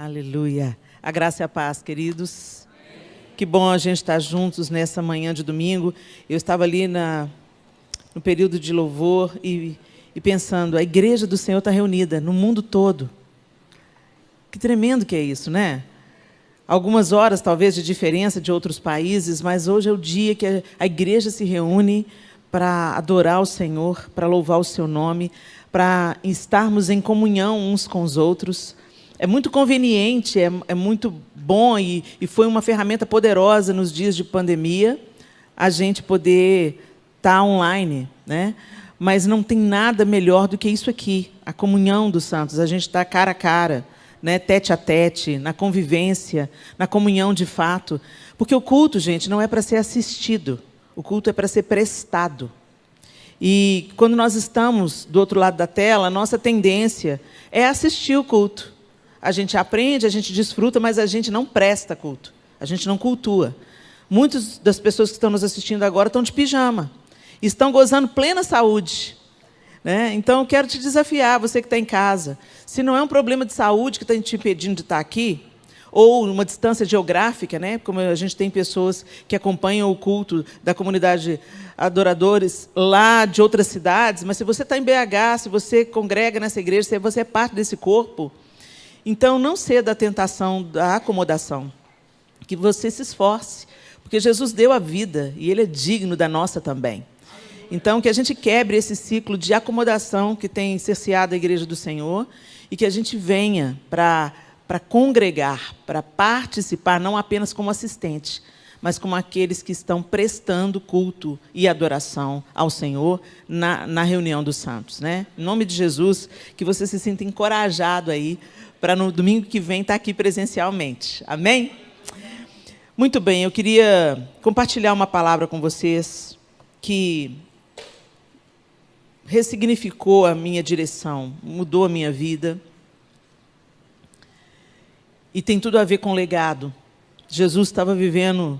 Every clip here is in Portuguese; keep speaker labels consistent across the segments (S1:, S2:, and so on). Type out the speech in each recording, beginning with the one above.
S1: Aleluia. A graça e a paz, queridos. Que bom a gente estar juntos nessa manhã de domingo. Eu estava ali no período de louvor e pensando, a igreja do Senhor está reunida no mundo todo. Que tremendo que é isso, né? Algumas horas, talvez, de diferença de outros países, mas hoje é o dia que a igreja se reúne para adorar o Senhor, para louvar o seu nome, para estarmos em comunhão uns com os outros. É muito conveniente, é muito bom e foi uma ferramenta poderosa nos dias de pandemia a gente poder estar online, né? Mas não tem nada melhor do que isso aqui, a comunhão dos santos, a gente está cara a cara, né? Tete a tete, na convivência, na comunhão de fato. Porque o culto, gente, não é para ser assistido, o culto é para ser prestado. E quando nós estamos do outro lado da tela, a nossa tendência é assistir o culto. A gente aprende, a gente desfruta, mas a gente não presta culto. A gente não cultua. Muitas das pessoas que estão nos assistindo agora estão de pijama. Estão gozando plena saúde, né? Então, eu quero te desafiar, você que está em casa. Se não é um problema de saúde que está te impedindo de estar aqui, ou uma distância geográfica, né? Como a gente tem pessoas que acompanham o culto da comunidade adoradores lá de outras cidades, mas se você está em BH, se você congrega nessa igreja, se você é parte desse corpo, então, não ceda à tentação da acomodação, que você se esforce, porque Jesus deu a vida e Ele é digno da nossa também. Então, que a gente quebre esse ciclo de acomodação que tem cerceado a Igreja do Senhor e que a gente venha para congregar, para participar, não apenas como assistente, mas como aqueles que estão prestando culto e adoração ao Senhor na reunião dos santos, né? Em nome de Jesus, que você se sinta encorajado aí para no domingo que vem estar aqui presencialmente. Amém? Muito bem, eu queria compartilhar uma palavra com vocês que ressignificou a minha direção, mudou a minha vida. E tem tudo a ver com legado. Jesus estava vivendo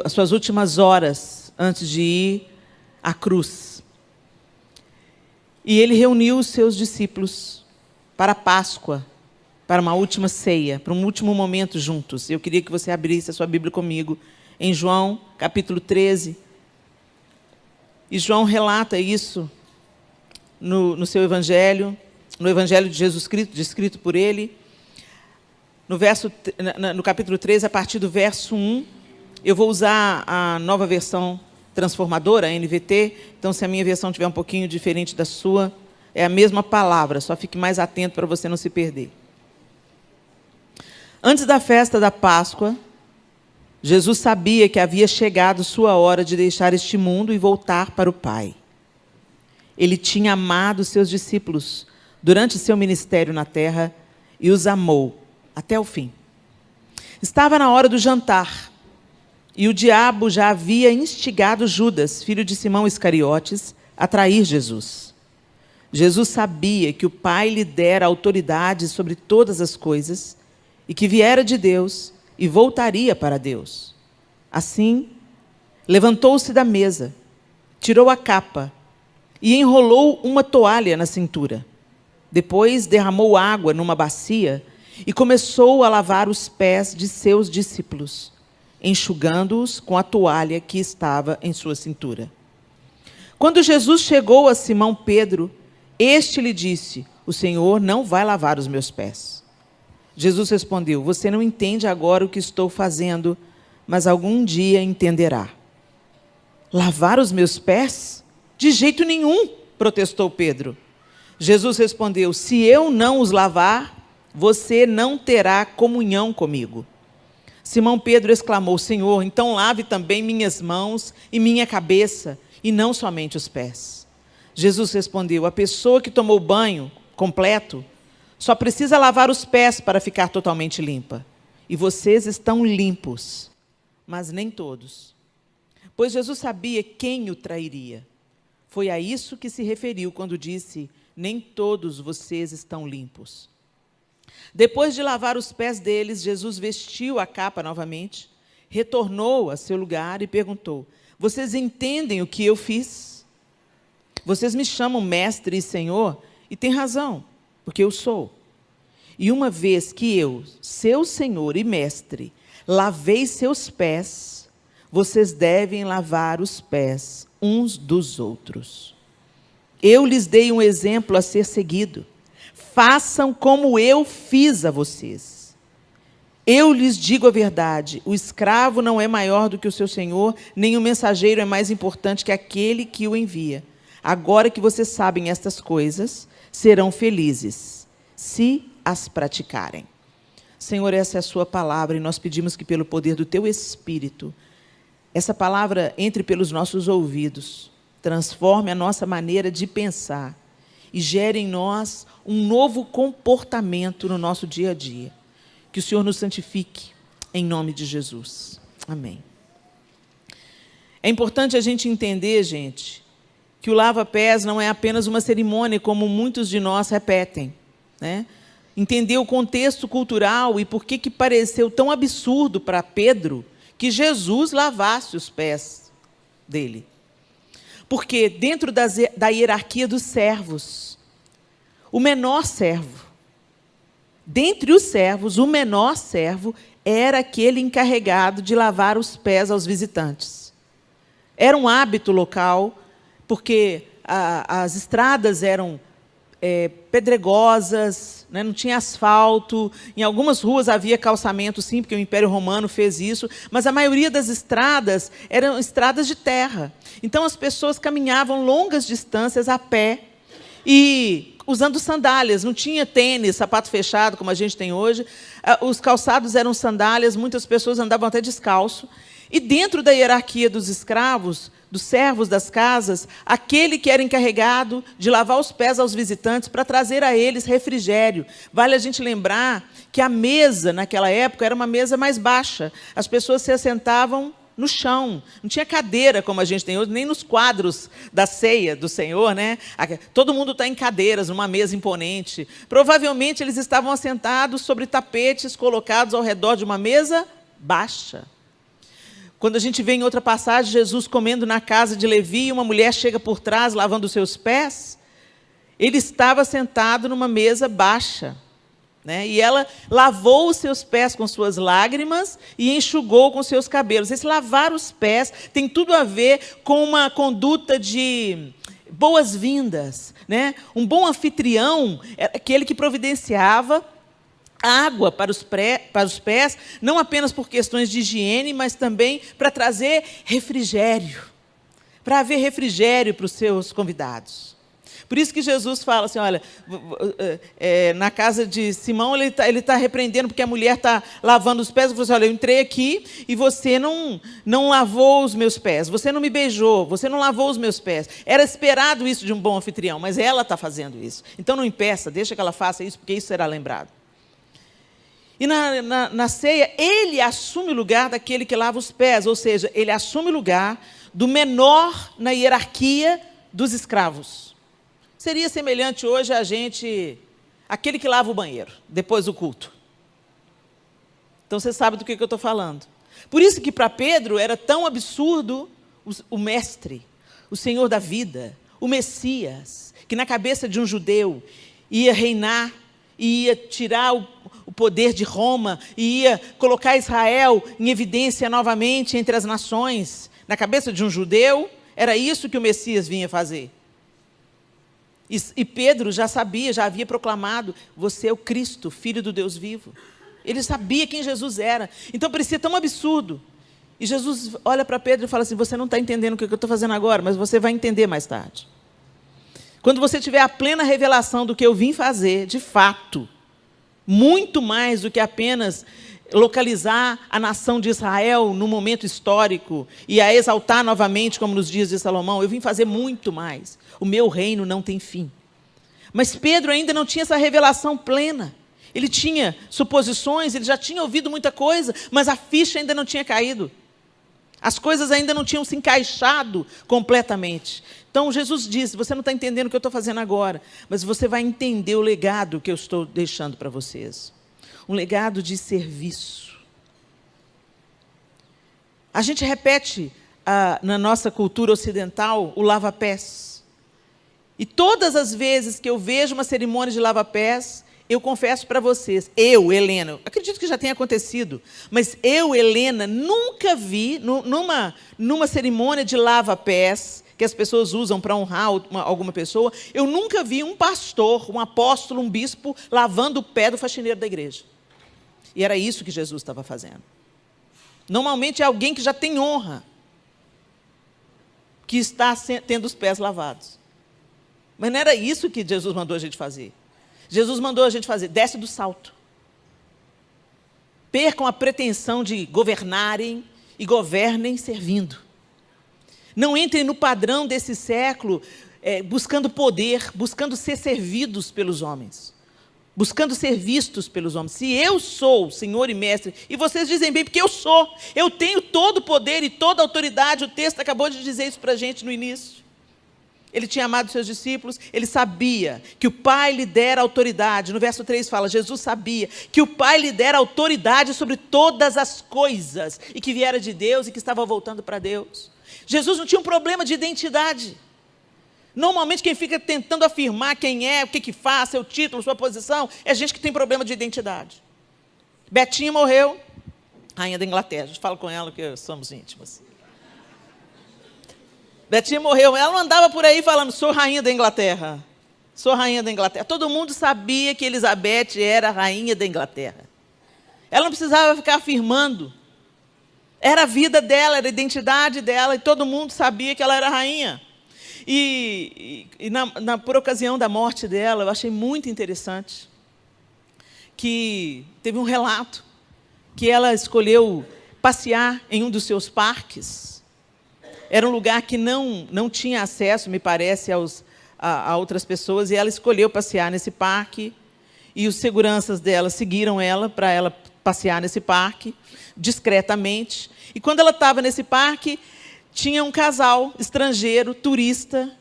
S1: as suas últimas horas antes de ir à cruz. E ele reuniu os seus discípulos para a Páscoa, para uma última ceia, para um último momento juntos. Eu queria que você abrisse a sua Bíblia comigo em João, capítulo 13. E João relata isso no seu Evangelho, no Evangelho de Jesus Cristo, descrito por ele. No capítulo 13, a partir do verso 1, eu vou usar a nova versão transformadora, a NVT, então, se a minha versão estiver um pouquinho diferente da sua, é a mesma palavra, só fique mais atento para você não se perder. Antes da festa da Páscoa, Jesus sabia que havia chegado sua hora de deixar este mundo e voltar para o Pai. Ele tinha amado seus discípulos durante seu ministério na terra e os amou até o fim. Estava na hora do jantar, e o diabo já havia instigado Judas, filho de Simão Iscariotes, a trair Jesus. Jesus sabia que o Pai lhe dera autoridade sobre todas as coisas e que viera de Deus e voltaria para Deus. Assim, levantou-se da mesa, tirou a capa e enrolou uma toalha na cintura. Depois derramou água numa bacia e começou a lavar os pés de seus discípulos, enxugando-os com a toalha que estava em sua cintura. Quando Jesus chegou a Simão Pedro, este lhe disse: "O Senhor não vai lavar os meus pés." Jesus respondeu: "Você não entende agora o que estou fazendo, mas algum dia entenderá." "Lavar os meus pés? De jeito nenhum," protestou Pedro. Jesus respondeu: "Se eu não os lavar, você não terá comunhão comigo." Simão Pedro exclamou: "Senhor, então lave também minhas mãos e minha cabeça, e não somente os pés." Jesus respondeu: "A pessoa que tomou banho completo só precisa lavar os pés para ficar totalmente limpa. E vocês estão limpos, mas nem todos." Pois Jesus sabia quem o trairia. Foi a isso que se referiu quando disse: "Nem todos vocês estão limpos." Depois de lavar os pés deles, Jesus vestiu a capa novamente, retornou a seu lugar e perguntou: "Vocês entendem o que eu fiz? Vocês me chamam mestre e senhor, e têm razão, porque eu sou. E uma vez que eu, seu Senhor e Mestre, lavei seus pés, vocês devem lavar os pés uns dos outros. Eu lhes dei um exemplo a ser seguido. Façam como eu fiz a vocês. Eu lhes digo a verdade, o escravo não é maior do que o seu senhor, nem o mensageiro é mais importante que aquele que o envia. Agora que vocês sabem estas coisas, serão felizes, se as praticarem. Senhor, essa é a sua palavra, e nós pedimos que, pelo poder do teu Espírito, essa palavra entre pelos nossos ouvidos, transforme a nossa maneira de pensar e gere em nós um novo comportamento no nosso dia a dia. Que o Senhor nos santifique, em nome de Jesus. Amém. É importante a gente entender, gente, que o lava-pés não é apenas uma cerimônia, como muitos de nós repetem, né? Entender o contexto cultural e por que pareceu tão absurdo para Pedro que Jesus lavasse os pés dele. Porque dentro da hierarquia dos servos, o menor servo, dentre os servos, o menor servo era aquele encarregado de lavar os pés aos visitantes. Era um hábito local, porque as estradas eram pedregosas, né, não tinha asfalto. Em algumas ruas havia calçamento, sim, porque o Império Romano fez isso, mas a maioria das estradas eram estradas de terra. Então, as pessoas caminhavam longas distâncias a pé e usando sandálias. Não tinha tênis, sapato fechado, como a gente tem hoje. Os calçados eram sandálias, muitas pessoas andavam até descalço. E dentro da hierarquia dos escravos, dos servos das casas, aquele que era encarregado de lavar os pés aos visitantes para trazer a eles refrigério. Vale a gente lembrar que a mesa, naquela época, era uma mesa mais baixa. As pessoas se assentavam no chão. Não tinha cadeira, como a gente tem hoje, nem nos quadros da ceia do Senhor, né? Todo mundo está em cadeiras, numa mesa imponente. Provavelmente, eles estavam assentados sobre tapetes colocados ao redor de uma mesa baixa. Quando a gente vê em outra passagem, Jesus comendo na casa de Levi, e uma mulher chega por trás, lavando os seus pés, ele estava sentado numa mesa baixa, né? E ela lavou os seus pés com suas lágrimas e enxugou com seus cabelos. Esse lavar os pés tem tudo a ver com uma conduta de boas-vindas, né? Um bom anfitrião é aquele que providenciava água para os pés, não apenas por questões de higiene, mas também para trazer refrigério, para haver refrigério para os seus convidados. Por isso que Jesus fala assim, olha, na casa de Simão, ele tá repreendendo porque a mulher está lavando os pés. Ele falou assim, olha, eu entrei aqui e você não lavou os meus pés, você não me beijou, você não lavou os meus pés. Era esperado isso de um bom anfitrião, mas ela está fazendo isso. Então não impeça, deixa que ela faça isso, porque isso será lembrado. E na ceia, ele assume o lugar daquele que lava os pés, ou seja, ele assume o lugar do menor na hierarquia dos escravos. Seria semelhante hoje a gente, aquele que lava o banheiro, depois do culto. Então, você sabe do que eu estou falando. Por isso que para Pedro era tão absurdo o mestre, o Senhor da vida, o Messias, que na cabeça de um judeu ia reinar, ia tirar o poder de Roma, e ia colocar Israel em evidência novamente entre as nações. Na cabeça de um judeu, era isso que o Messias vinha fazer. E Pedro já sabia, já havia proclamado, você é o Cristo, Filho do Deus vivo. Ele sabia quem Jesus era. Então parecia tão absurdo. E Jesus olha para Pedro e fala assim, você não está entendendo o que eu estou fazendo agora, mas você vai entender mais tarde. Quando você tiver a plena revelação do que eu vim fazer, de fato, muito mais do que apenas localizar a nação de Israel no momento histórico e a exaltar novamente, como nos dias de Salomão, eu vim fazer muito mais. O meu reino não tem fim. Mas Pedro ainda não tinha essa revelação plena. Ele tinha suposições, ele já tinha ouvido muita coisa, mas a ficha ainda não tinha caído. As coisas ainda não tinham se encaixado completamente. Então, Jesus disse, você não está entendendo o que eu estou fazendo agora, mas você vai entender o legado que eu estou deixando para vocês. Um legado de serviço. A gente repete na nossa cultura ocidental o lava-pés. E todas as vezes que eu vejo uma cerimônia de lava-pés, eu confesso para vocês, eu, Helena, acredito que já tenha acontecido, mas eu, Helena, nunca vi, numa cerimônia de lava-pés, que as pessoas usam para honrar alguma pessoa, eu nunca vi um pastor, um apóstolo, um bispo, lavando o pé do faxineiro da igreja. E era isso que Jesus estava fazendo. Normalmente é alguém que já tem honra, que está tendo os pés lavados. Mas não era isso que Jesus mandou a gente fazer. Jesus mandou a gente fazer, desce do salto. Percam a pretensão de governarem e governem servindo. Não entrem no padrão desse século, buscando poder, buscando ser servidos pelos homens. Buscando ser vistos pelos homens. Se eu sou Senhor e Mestre, e vocês dizem bem, porque eu sou, eu tenho todo o poder e toda a autoridade, o texto acabou de dizer isso para a gente no início. Ele tinha amado seus discípulos, ele sabia que o Pai lhe dera autoridade. No verso 3 fala, Jesus sabia que o Pai lhe dera autoridade sobre todas as coisas, e que viera de Deus e que estava voltando para Deus. Jesus não tinha um problema de identidade. Normalmente quem fica tentando afirmar quem é, o que faz, seu título, sua posição, é gente que tem problema de identidade. Betinha morreu, rainha da Inglaterra, a gente fala com ela que somos íntimas. Betinha morreu, ela não andava por aí falando, sou rainha da Inglaterra, sou rainha da Inglaterra. Todo mundo sabia que Elizabeth era a rainha da Inglaterra. Ela não precisava ficar afirmando. Era a vida dela, era a identidade dela, e todo mundo sabia que ela era rainha. Por ocasião da morte dela, eu achei muito interessante que teve um relato que ela escolheu passear em um dos seus parques. Era um lugar que não tinha acesso, me parece, a outras pessoas, e ela escolheu passear nesse parque, e os seguranças dela seguiram ela para ela passear nesse parque, discretamente. E quando ela estava nesse parque, tinha um casal estrangeiro, turista,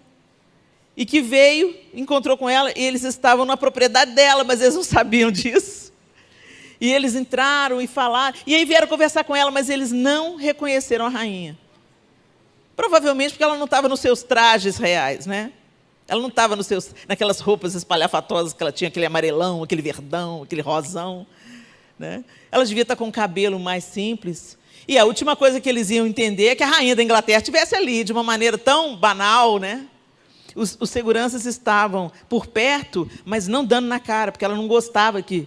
S1: e que veio, encontrou com ela, e eles estavam na propriedade dela, mas eles não sabiam disso. E eles entraram e falaram, e aí vieram conversar com ela, mas eles não reconheceram a rainha. Provavelmente porque ela não estava nos seus trajes reais, né? Ela não estava naquelas roupas espalhafatosas que ela tinha, aquele amarelão, aquele verdão, aquele rosão, né? Ela devia estar com um cabelo mais simples. E a última coisa que eles iam entender é que a rainha da Inglaterra estivesse ali, de uma maneira tão banal, né? Os seguranças estavam por perto, mas não dando na cara, porque ela não gostava de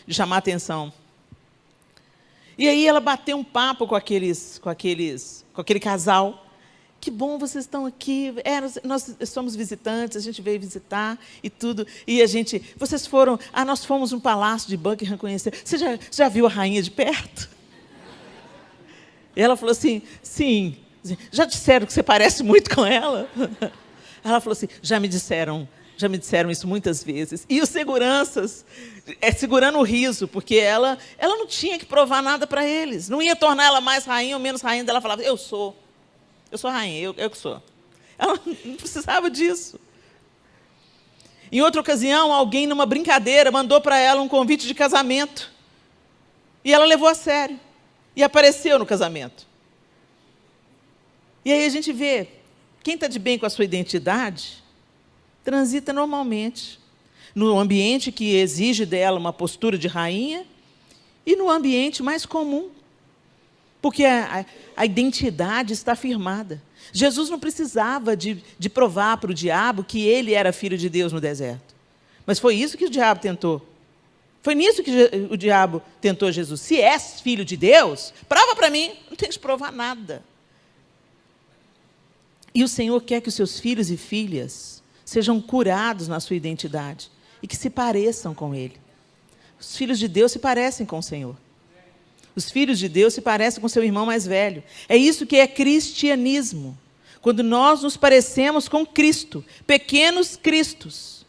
S1: chamar a atenção. E aí ela bateu um papo com aquele casal. Que bom, vocês estão aqui. Nós somos visitantes, a gente veio visitar e tudo. E vocês foram, nós fomos no Palácio de Buckingham conhecer. Você já viu a rainha de perto? E ela falou assim, sim. Já disseram que você parece muito com ela? Ela falou assim, já me disseram isso muitas vezes. E os seguranças, segurando o riso, porque ela não tinha que provar nada para eles. Não ia tornar ela mais rainha ou menos rainha. Ela falava, eu sou rainha, eu que sou. Ela não precisava disso. Em outra ocasião, alguém, numa brincadeira, mandou para ela um convite de casamento. E ela levou a sério. E apareceu no casamento. E aí a gente vê, quem está de bem com a sua identidade, transita normalmente, no ambiente que exige dela uma postura de rainha e no ambiente mais comum, porque a identidade está firmada. Jesus não precisava de provar para o diabo que ele era filho de Deus no deserto, mas foi isso que o diabo tentou. Foi nisso que o diabo tentou Jesus. Se és filho de Deus, prova para mim. Não tem que provar nada. E o Senhor quer que os seus filhos e filhas sejam curados na sua identidade e que se pareçam com Ele. Os filhos de Deus se parecem com o Senhor. Os filhos de Deus se parecem com seu irmão mais velho. É isso que é cristianismo. Quando nós nos parecemos com Cristo, pequenos cristos,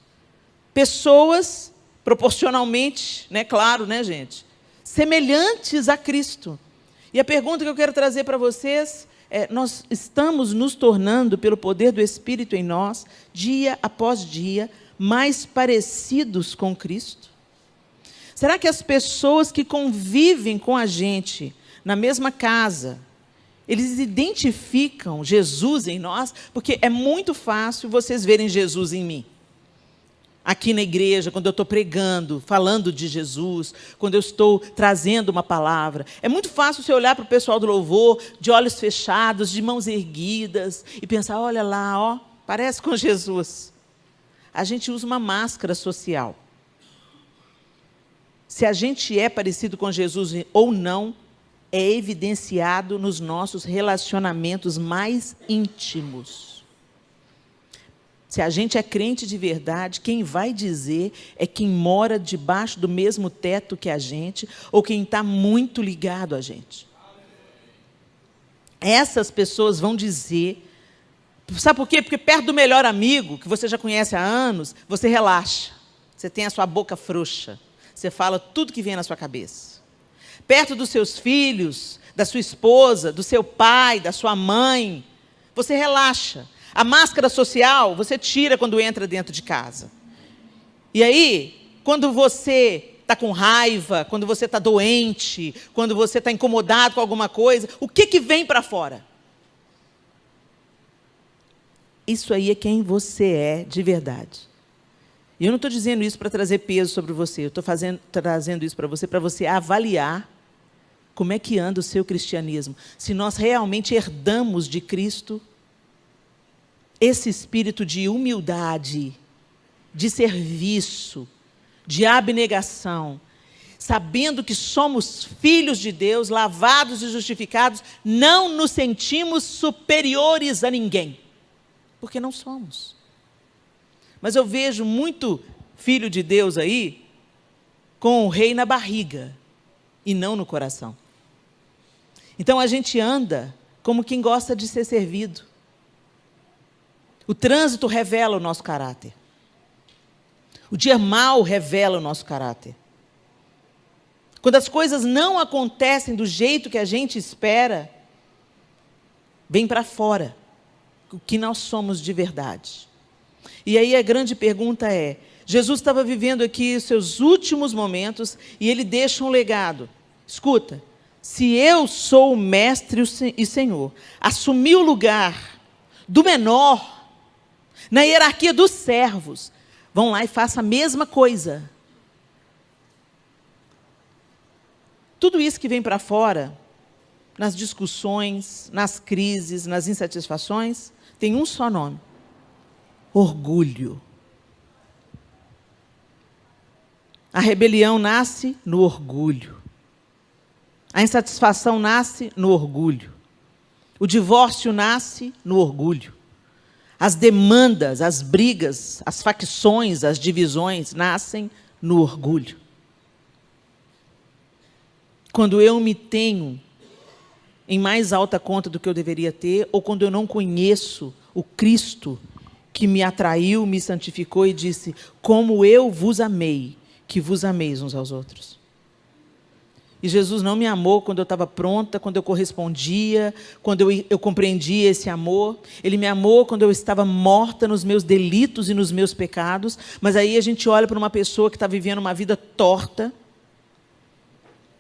S1: pessoas proporcionalmente, claro, gente, semelhantes a Cristo. E a pergunta que eu quero trazer para vocês nós estamos nos tornando, pelo poder do Espírito em nós, dia após dia, mais parecidos com Cristo? Será que as pessoas que convivem com a gente na mesma casa, eles identificam Jesus em nós? Porque é muito fácil vocês verem Jesus em mim. aqui na igreja, quando eu estou pregando, falando de Jesus, quando eu estou trazendo uma palavra. É muito fácil você olhar para o pessoal do louvor, de olhos fechados, de mãos erguidas, e pensar, olha lá, ó, parece com Jesus. A gente usa uma máscara social. Se a gente é parecido com Jesus ou não, é evidenciado nos nossos relacionamentos mais íntimos. Se a gente é crente de verdade, quem vai dizer é quem mora debaixo do mesmo teto que a gente, ou quem está muito ligado a gente. Essas pessoas vão dizer, sabe por quê? Porque perto do melhor amigo, que você já conhece há anos, você relaxa, você tem a sua boca frouxa, você fala tudo que vem na sua cabeça. Perto dos seus filhos, da sua esposa, do seu pai, da sua mãe, você relaxa. A máscara social você tira quando entra dentro de casa. E aí, quando você está com raiva, quando você está doente, quando você está incomodado com alguma coisa, o que vem para fora? Isso aí é quem você é de verdade. E eu não estou dizendo isso para trazer peso sobre você, eu estou trazendo isso para você avaliar como é que anda o seu cristianismo. Se nós realmente herdamos de Cristo esse espírito de humildade, de serviço, de abnegação, sabendo que somos filhos de Deus, lavados e justificados, não nos sentimos superiores a ninguém, porque não somos. Mas eu vejo muito filho de Deus aí com o rei na barriga e não no coração. Então a gente anda como quem gosta de ser servido. O trânsito revela o nosso caráter. O dia mau revela o nosso caráter. Quando as coisas não acontecem do jeito que a gente espera, vem para fora o que nós somos de verdade. E aí a grande pergunta é, Jesus estava vivendo aqui os seus últimos momentos e ele deixa um legado. Escuta, se eu sou o mestre e senhor, assumi o lugar do menor na hierarquia dos servos, vão lá e façam a mesma coisa. Tudo isso que vem para fora, nas discussões, nas crises, nas insatisfações, tem um só nome: orgulho. A rebelião nasce no orgulho. A insatisfação nasce no orgulho. O divórcio nasce no orgulho. As demandas, as brigas, as facções, as divisões nascem no orgulho. Quando eu me tenho em mais alta conta do que eu deveria ter, ou quando eu não conheço o Cristo que me atraiu, me santificou e disse, como eu vos amei, que vos ameis uns aos outros. E Jesus não me amou quando eu estava pronta, quando eu correspondia, quando eu compreendia esse amor. Ele me amou quando eu estava morta nos meus delitos e nos meus pecados. Mas aí a gente olha para uma pessoa que está vivendo uma vida torta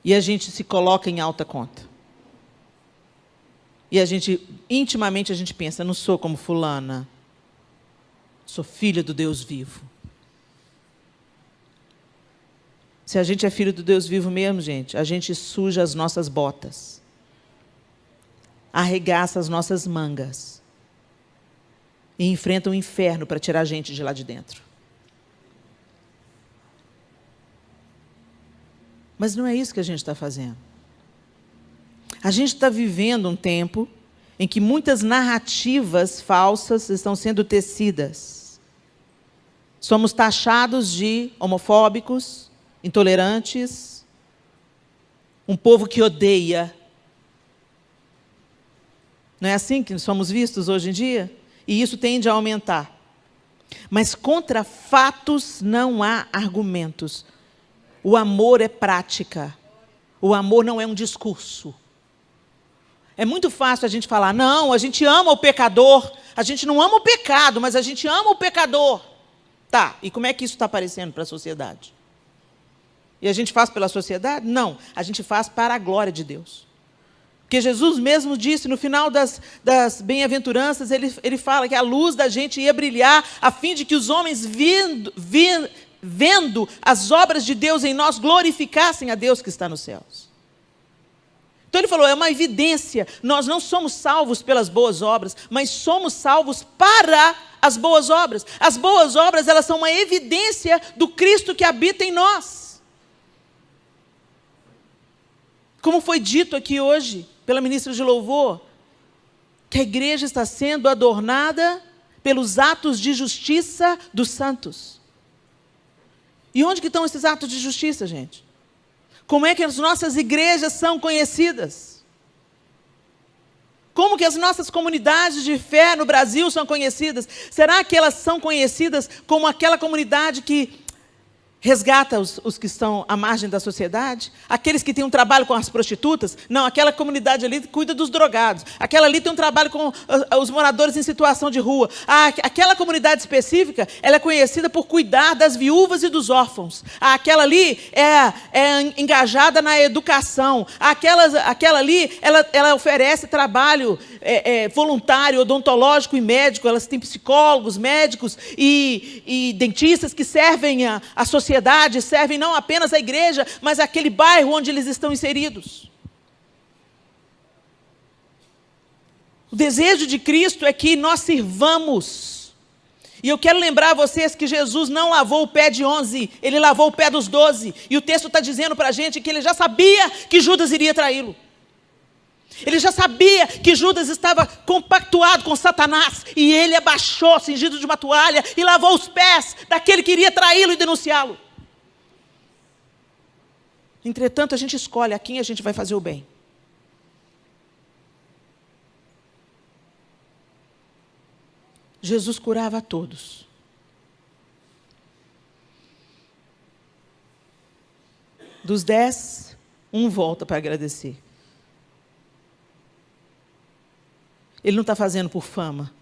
S1: e a gente se coloca em alta conta. E a gente, intimamente, a gente pensa, não sou como fulana, sou filha do Deus vivo. Se a gente é filho do Deus vivo mesmo, gente, a gente suja as nossas botas, arregaça as nossas mangas e enfrenta o inferno para tirar a gente de lá de dentro. Mas não é isso que a gente está fazendo. A gente está vivendo um tempo em que muitas narrativas falsas estão sendo tecidas. Somos taxados de homofóbicos, intolerantes, um povo que odeia. Não é assim que somos vistos hoje em dia? E isso tende a aumentar. Mas contra fatos não há argumentos. O amor é prática. O amor não é um discurso. É muito fácil a gente falar, não, a gente ama o pecador, a gente não ama o pecado, mas a gente ama o pecador. Tá, e como é que isso está aparecendo para a sociedade? E a gente faz pela sociedade? Não, a gente faz para a glória de Deus. Porque Jesus mesmo disse, no final das bem-aventuranças, ele fala que a luz da gente ia brilhar, a fim de que os homens, vendo as obras de Deus em nós, glorificassem a Deus que está nos céus. Então ele falou, é uma evidência, nós não somos salvos pelas boas obras, mas somos salvos para as boas obras. As boas obras, elas são uma evidência do Cristo que habita em nós. Como foi dito aqui hoje, pela ministra de louvor, que a igreja está sendo adornada pelos atos de justiça dos santos. E onde que estão esses atos de justiça, gente? Como é que as nossas igrejas são conhecidas? Como que as nossas comunidades de fé no Brasil são conhecidas? Será que elas são conhecidas como aquela comunidade que resgata os que estão à margem da sociedade? Aqueles que têm um trabalho com as prostitutas? Não, aquela comunidade ali cuida dos drogados. Aquela ali tem um trabalho com os moradores em situação de rua. Aquela comunidade específica, ela é conhecida por cuidar das viúvas e dos órfãos. Aquela ali é engajada na educação. Aquela ali, ela oferece trabalho voluntário, odontológico e médico. Elas têm psicólogos, médicos e dentistas que servem a sociedade, servem não apenas a igreja, mas aquele bairro onde eles estão inseridos. O desejo de Cristo é que nós sirvamos. E eu quero lembrar a vocês que Jesus não lavou o pé de 11, ele lavou o pé dos 12. E o texto está dizendo para a gente que ele já sabia que Judas iria traí-lo. Ele já sabia que Judas estava compactuado com Satanás. E ele abaixou, cingido de uma toalha, e lavou os pés daquele que iria traí-lo e denunciá-lo. Entretanto, a gente escolhe a quem a gente vai fazer o bem. Jesus curava a todos. Dos 10, um volta para agradecer. Ele não está fazendo por fama.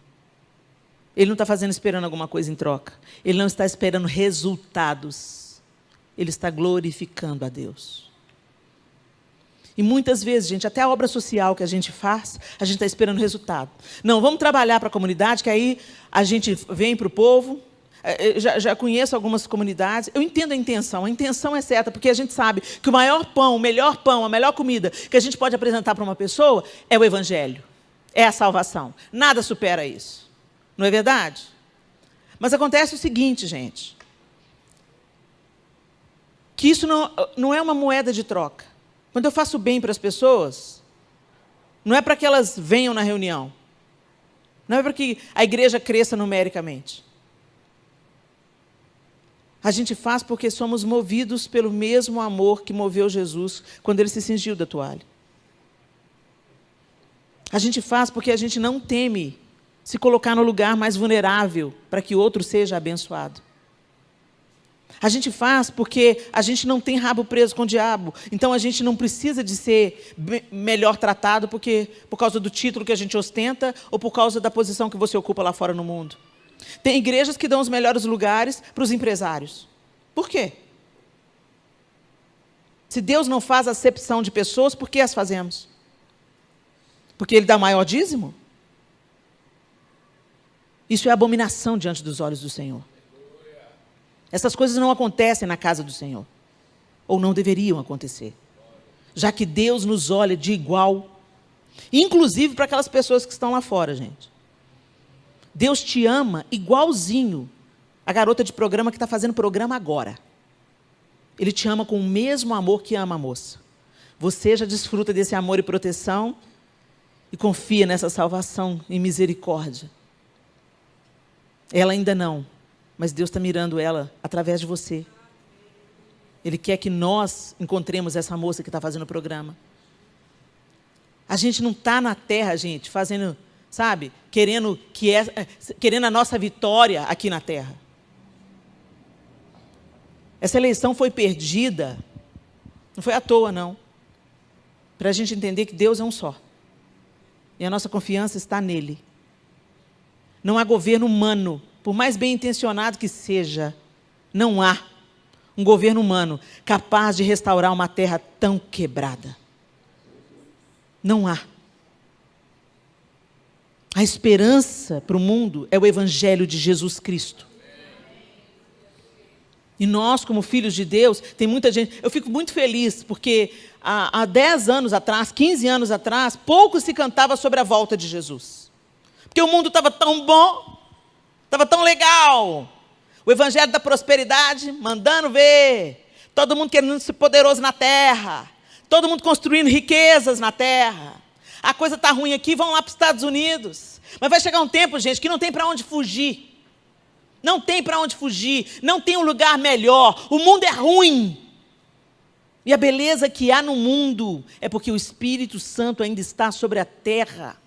S1: Ele não está fazendo esperando alguma coisa em troca. Ele não está esperando resultados. Ele está glorificando a Deus. E muitas vezes, gente, até a obra social que a gente faz, a gente está esperando resultado. Não, vamos trabalhar para a comunidade, que aí a gente vem para o povo. Eu já conheço algumas comunidades. Eu entendo a intenção é certa, porque a gente sabe que o maior pão, o melhor pão, a melhor comida que a gente pode apresentar para uma pessoa é o Evangelho. É a salvação. Nada supera isso. Não é verdade? Mas acontece o seguinte, gente. Que isso não é uma moeda de troca. Quando eu faço bem para as pessoas, não é para que elas venham na reunião. Não é para que a igreja cresça numericamente. A gente faz porque somos movidos pelo mesmo amor que moveu Jesus quando ele se cingiu da toalha. A gente faz porque a gente não teme se colocar no lugar mais vulnerável para que outro seja abençoado. A gente faz porque a gente não tem rabo preso com o diabo. Então a gente não precisa de ser melhor tratado por causa do título que a gente ostenta ou por causa da posição que você ocupa lá fora no mundo. Tem igrejas que dão os melhores lugares para os empresários. Por quê? Se Deus não faz acepção de pessoas, por que as fazemos? Porque Ele dá maior dízimo? Isso é abominação diante dos olhos do Senhor. Essas coisas não acontecem na casa do Senhor. Ou não deveriam acontecer. Já que Deus nos olha de igual. Inclusive para aquelas pessoas que estão lá fora, gente. Deus te ama igualzinho a garota de programa que está fazendo programa agora. Ele te ama com o mesmo amor que ama a moça. Você já desfruta desse amor e proteção e confia nessa salvação e misericórdia. Ela ainda não, mas Deus está mirando ela através de você. Ele quer que nós encontremos essa moça que está fazendo o programa. A gente não está na terra, gente, fazendo, sabe, querendo a nossa vitória aqui na terra. Essa eleição foi perdida, não foi à toa, não. Para a gente entender que Deus é um só. E a nossa confiança está nele. Não há governo humano, por mais bem intencionado que seja, não há um governo humano capaz de restaurar uma terra tão quebrada. Não há. A esperança para o mundo é o Evangelho de Jesus Cristo. E nós, como filhos de Deus, tem muita gente... Eu fico muito feliz, porque há 10 anos atrás, 15 anos atrás, pouco se cantava sobre a volta de Jesus. Porque o mundo estava tão bom, estava tão legal. O Evangelho da prosperidade, mandando ver. Todo mundo querendo ser poderoso na terra. Todo mundo construindo riquezas na terra. A coisa está ruim aqui, vão lá para os Estados Unidos. Mas vai chegar um tempo, gente, que não tem para onde fugir. Não tem para onde fugir, não tem um lugar melhor. O mundo é ruim. E a beleza que há no mundo é porque o Espírito Santo ainda está sobre a terra.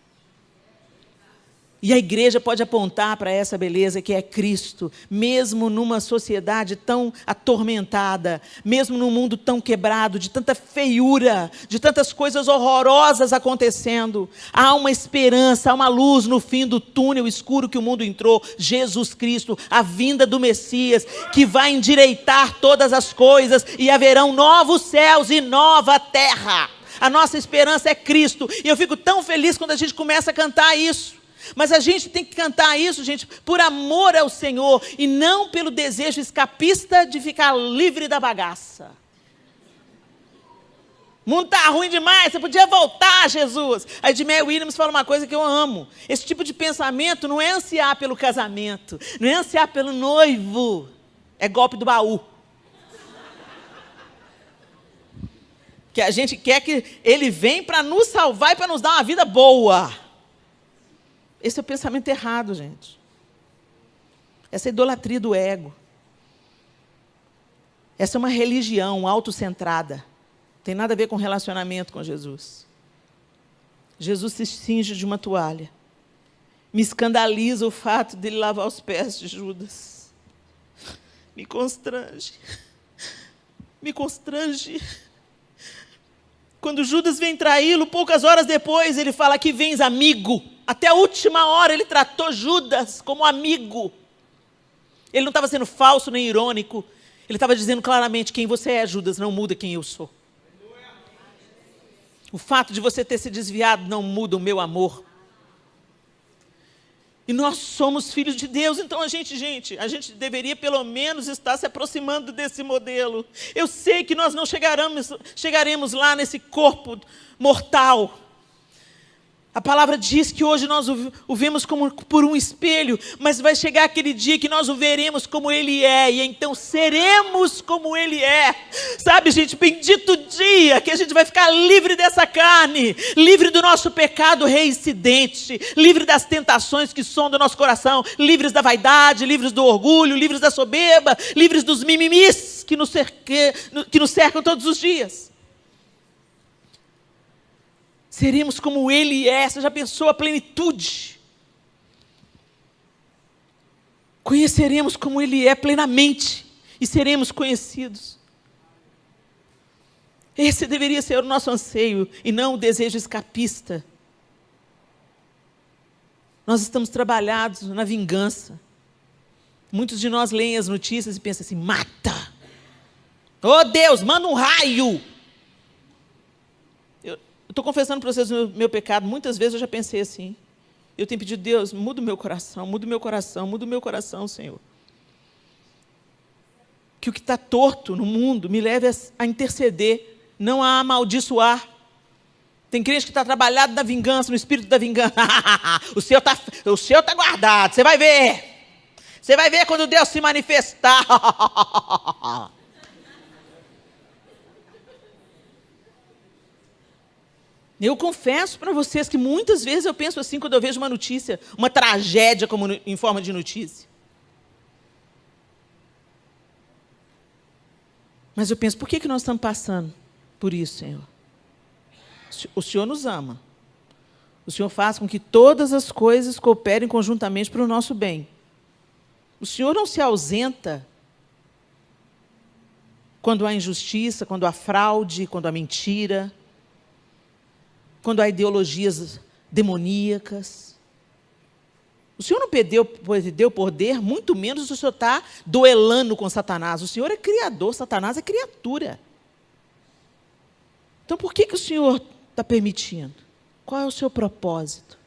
S1: E a igreja pode apontar para essa beleza que é Cristo, mesmo numa sociedade tão atormentada, mesmo num mundo tão quebrado, de tanta feiura, de tantas coisas horrorosas acontecendo. Há uma esperança, há uma luz no fim do túnel escuro que o mundo entrou, Jesus Cristo, a vinda do Messias, que vai endireitar todas as coisas e haverão novos céus e nova terra. A nossa esperança é Cristo. E eu fico tão feliz quando a gente começa a cantar isso. Mas a gente tem que cantar isso, gente, por amor ao Senhor e não pelo desejo escapista de ficar livre da bagaça. O mundo está ruim demais, você podia voltar, Jesus. A Edmé Williams fala uma coisa que eu amo. Esse tipo de pensamento não é ansiar pelo casamento, não é ansiar pelo noivo. É golpe do baú. Que a gente quer que ele venha para nos salvar e para nos dar uma vida boa. Esse é o pensamento errado, gente. Essa é a idolatria do ego. Essa é uma religião autocentrada. Tem nada a ver com relacionamento com Jesus. Jesus se cinge de uma toalha. Me escandaliza o fato dele lavar os pés de Judas. Me constrange. Me constrange. Quando Judas vem traí-lo, poucas horas depois, ele fala: que vens, amigo. Até a última hora ele tratou Judas como amigo. Ele não estava sendo falso nem irônico. Ele estava dizendo claramente: quem você é, Judas, não muda quem eu sou. O fato de você ter se desviado não muda o meu amor. E nós somos filhos de Deus, então a gente deveria pelo menos estar se aproximando desse modelo. Eu sei que nós não chegaremos lá nesse corpo mortal. A palavra diz que hoje nós o vemos como por um espelho, mas vai chegar aquele dia que nós o veremos como Ele é, e então seremos como Ele é. Sabe, gente, bendito dia que a gente vai ficar livre dessa carne, livre do nosso pecado reincidente, livre das tentações que sondam o nosso coração, livres da vaidade, livres do orgulho, livres da soberba, livres dos mimimis que nos cercam todos os dias. Seremos como Ele é. Você já pensou a plenitude? Conheceremos como Ele é plenamente e seremos conhecidos. Esse deveria ser o nosso anseio e não o desejo escapista. Nós estamos trabalhados na vingança. Muitos de nós leem as notícias e pensam assim: mata! Oh Deus, manda um raio! Estou confessando para vocês o meu pecado. Muitas vezes eu já pensei assim. Eu tenho pedido: Deus, muda o meu coração, muda o meu coração, muda o meu coração, Senhor. Que o que está torto no mundo me leve a interceder, não a amaldiçoar. Tem crente que está trabalhado na vingança, no espírito da vingança. O seu está guardado, você vai ver. Você vai ver quando Deus se manifestar. Eu confesso para vocês que muitas vezes eu penso assim quando eu vejo uma notícia, uma tragédia como em forma de notícia. Mas eu penso: por que nós estamos passando por isso, Senhor? O Senhor nos ama. O Senhor faz com que todas as coisas cooperem conjuntamente para o nosso bem. O Senhor não se ausenta quando há injustiça, quando há fraude, quando há mentira, quando há ideologias demoníacas. O Senhor não perdeu poder, muito menos o Senhor está duelando com Satanás. O Senhor é criador, Satanás é criatura. Então, por que o Senhor está permitindo? Qual é o seu propósito?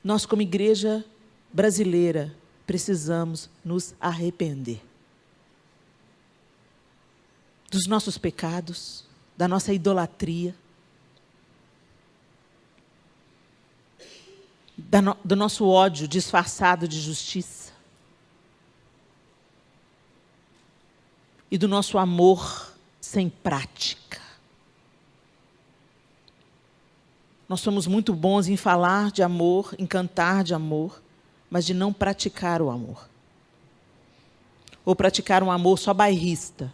S1: Nós, como igreja brasileira, precisamos nos arrepender dos nossos pecados, da nossa idolatria, do nosso ódio disfarçado de justiça e do nosso amor sem prática. Nós somos muito bons em falar de amor, em cantar de amor, mas de não praticar o amor. Ou praticar um amor só bairrista,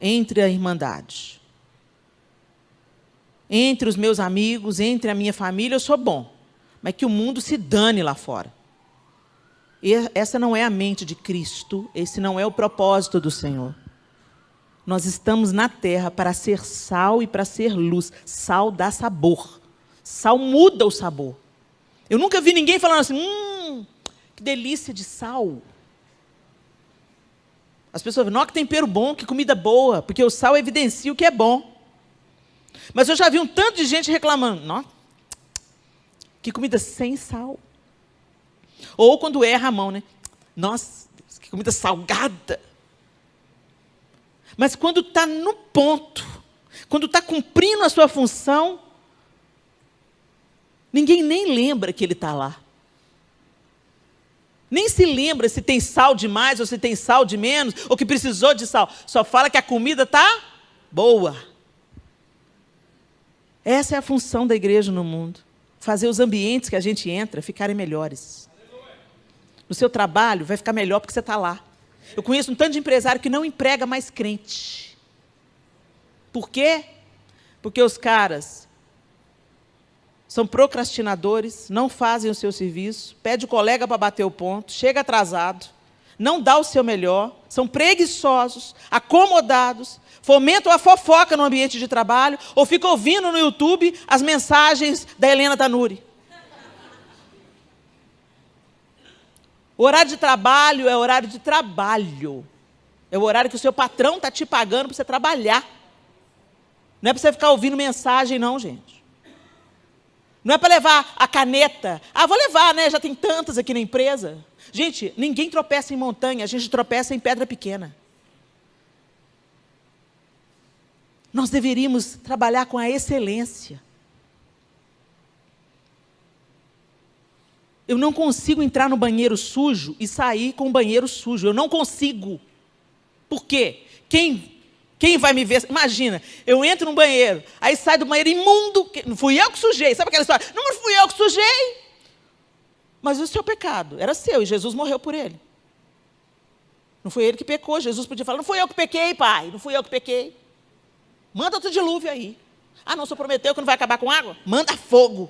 S1: entre a irmandade. Entre os meus amigos, entre a minha família, eu sou bom, mas que o mundo se dane lá fora. E essa não é a mente de Cristo, esse não é o propósito do Senhor. Nós estamos na terra para ser sal e para ser luz. Sal dá sabor. Sal muda o sabor. Eu nunca vi ninguém falando assim, que delícia de sal. As pessoas falam, que tempero bom, que comida boa, porque o sal evidencia o que é bom. Mas eu já vi um tanto de gente reclamando, que comida sem sal. Ou quando erra a mão, né? Nossa, que comida salgada. Mas quando está no ponto, quando está cumprindo a sua função, ninguém nem lembra que ele está lá. Nem se lembra se tem sal demais ou se tem sal de menos, ou que precisou de sal. Só fala que a comida está boa. Essa é a função da igreja no mundo. Fazer os ambientes que a gente entra ficarem melhores. No seu trabalho vai ficar melhor porque você está lá. Eu conheço um tanto de empresário que não emprega mais crente. Por quê? Porque os caras são procrastinadores, não fazem o seu serviço, pede o colega para bater o ponto, chega atrasado, não dá o seu melhor, são preguiçosos, acomodados, fomentam a fofoca no ambiente de trabalho, ou ficam ouvindo no YouTube as mensagens da Helena Tanuri. O horário de trabalho é horário de trabalho. É o horário que o seu patrão está te pagando para você trabalhar. Não é para você ficar ouvindo mensagem, não, gente. Não é para levar a caneta. Vou levar, né? Já tem tantas aqui na empresa. Gente, ninguém tropeça em montanha, a gente tropeça em pedra pequena. Nós deveríamos trabalhar com a excelência. Eu não consigo entrar no banheiro sujo e sair com o banheiro sujo. Eu não consigo. Por quê? Quem vai me ver? Imagina, eu entro no banheiro, aí saio do banheiro imundo. Não fui eu que sujei. Sabe aquela história? Não fui eu que sujei. Mas o seu pecado era seu e Jesus morreu por ele. Não foi ele que pecou. Jesus podia falar, não fui eu que pequei, pai. Não fui eu que pequei. Manda outro dilúvio aí. Não, o senhor prometeu que não vai acabar com água? Manda fogo.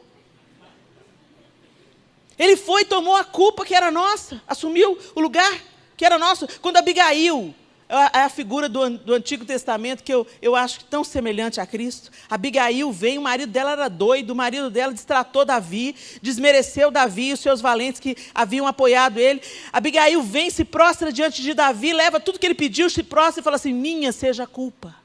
S1: Ele foi e tomou a culpa que era nossa, assumiu o lugar que era nosso. Quando Abigail, é a figura do Antigo Testamento que eu acho tão semelhante a Cristo. Abigail vem, o marido dela era doido, o marido dela destratou Davi, desmereceu Davi e os seus valentes que haviam apoiado ele. Abigail vem, se prostra diante de Davi, leva tudo que ele pediu, se prostra e fala assim, minha seja a culpa.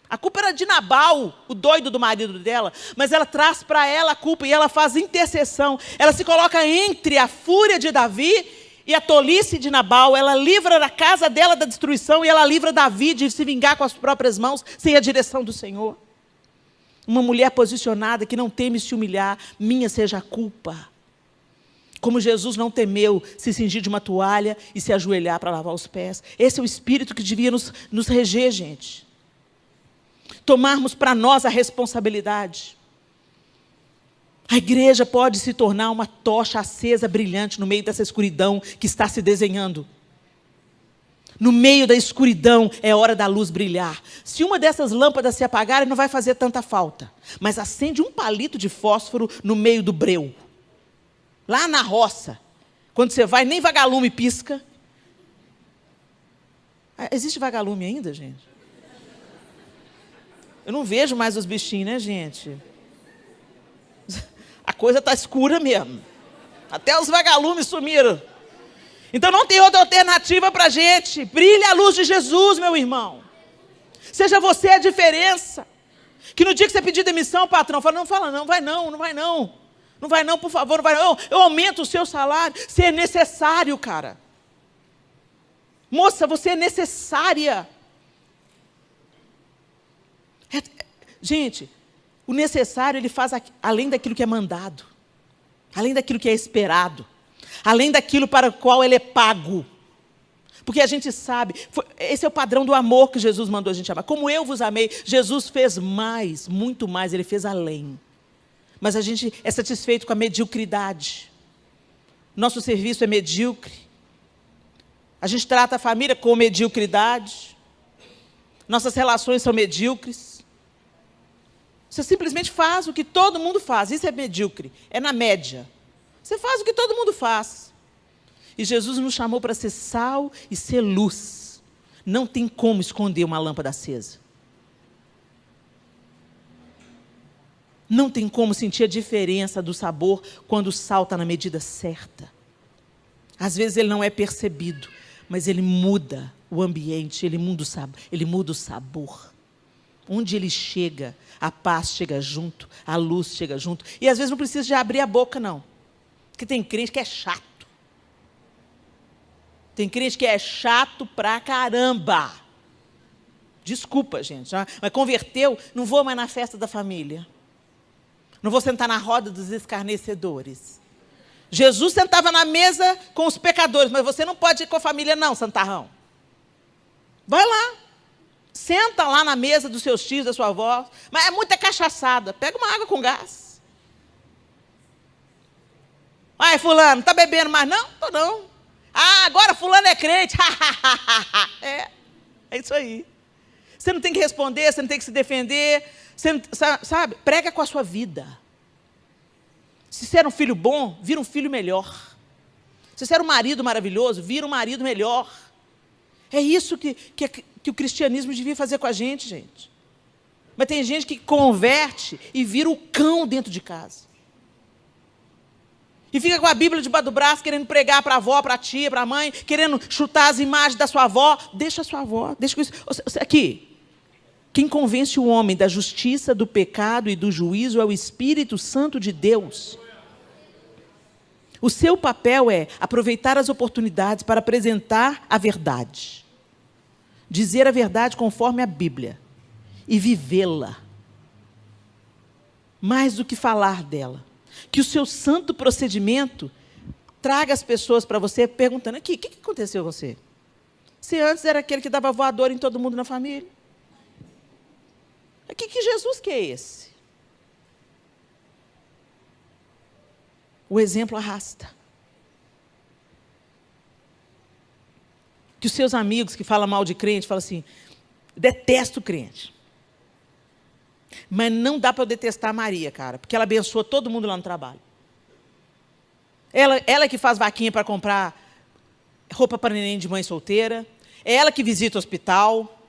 S1: A culpa era de Nabal, o doido do marido dela, mas ela traz para ela a culpa e ela faz intercessão. Ela se coloca entre a fúria de Davi e a tolice de Nabal. Ela livra a casa dela da destruição e ela livra Davi de se vingar com as próprias mãos, sem a direção do Senhor. Uma mulher posicionada que não teme se humilhar, minha seja a culpa. Como Jesus não temeu se cingir de uma toalha e se ajoelhar para lavar os pés. Esse é o espírito que devia nos reger, gente. Tomarmos para nós a responsabilidade. A igreja pode se tornar uma tocha acesa, brilhante, no meio dessa escuridão que está se desenhando. No meio da escuridão é hora da luz brilhar. Se uma dessas lâmpadas se apagar, não vai fazer tanta falta. Mas acende um palito de fósforo no meio do breu. Lá na roça, quando você vai, nem vagalume pisca. Existe vagalume ainda, gente? Eu não vejo mais os bichinhos, né, gente? A coisa está escura mesmo. Até os vagalumes sumiram. Então não tem outra alternativa para a gente. Brilhe a luz de Jesus, meu irmão. Seja você a diferença. Que no dia que você pedir demissão, o patrão fala, não fala não, vai não, não vai não. Não vai não, por favor, não vai não. Eu aumento o seu salário. Você é necessário, cara. Moça, você é necessária. Gente, o necessário ele faz além daquilo que é mandado, além daquilo que é esperado, além daquilo para o qual ele é pago. Porque a gente sabe, esse é o padrão do amor que Jesus mandou a gente amar. Como eu vos amei, Jesus fez mais, muito mais, ele fez além. Mas a gente é satisfeito com a mediocridade. Nosso serviço é medíocre. A gente trata a família com mediocridade. Nossas relações são medíocres. Você simplesmente faz o que todo mundo faz. Isso é medíocre, é na média. Você faz o que todo mundo faz. E Jesus nos chamou para ser sal e ser luz. Não tem como esconder uma lâmpada acesa. Não tem como sentir a diferença do sabor quando o sal está na medida certa. Às vezes ele não é percebido, mas ele muda o ambiente, ele muda o sabor. Onde ele chega, a paz chega junto, a luz chega junto. E às vezes não precisa de abrir a boca, não. Porque tem crente que é chato. Tem crente que é chato pra caramba. Desculpa, gente. Mas converteu, não vou mais na festa da família. Não vou sentar na roda dos escarnecedores. Jesus sentava na mesa com os pecadores, mas você não pode ir com a família não, santarrão. Vai lá. Senta lá na mesa dos seus tios, da sua avó. Mas é muita cachaçada. Pega uma água com gás. Ai, fulano, está bebendo mais? Não, estou não. Ah, agora fulano é crente. É isso aí. Você não tem que responder, você não tem que se defender. Você não, sabe, prega com a sua vida. Se você era um filho bom, vira um filho melhor. Se você era um marido maravilhoso, vira um marido melhor. É isso que o cristianismo devia fazer com a gente. Mas tem gente que converte e vira o cão dentro de casa. E fica com a Bíblia debaixo do braço, querendo pregar para a avó, para a tia, para a mãe, querendo chutar as imagens da sua avó. Deixa a sua avó, deixa com isso. Aqui. Quem convence o homem da justiça, do pecado e do juízo é o Espírito Santo de Deus. O seu papel é aproveitar as oportunidades para apresentar a verdade. Dizer a verdade conforme a Bíblia. E vivê-la. Mais do que falar dela. Que o seu santo procedimento traga as pessoas para você perguntando, aqui, o que aconteceu com você? Você antes era aquele que dava voador em todo mundo na família. Que Jesus que é esse? O exemplo arrasta. Que os seus amigos que falam mal de crente, falam assim, detesto crente. Mas não dá para eu detestar a Maria, cara, porque ela abençoa todo mundo lá no trabalho. Ela que faz vaquinha para comprar roupa para neném de mãe solteira. É ela que visita o hospital.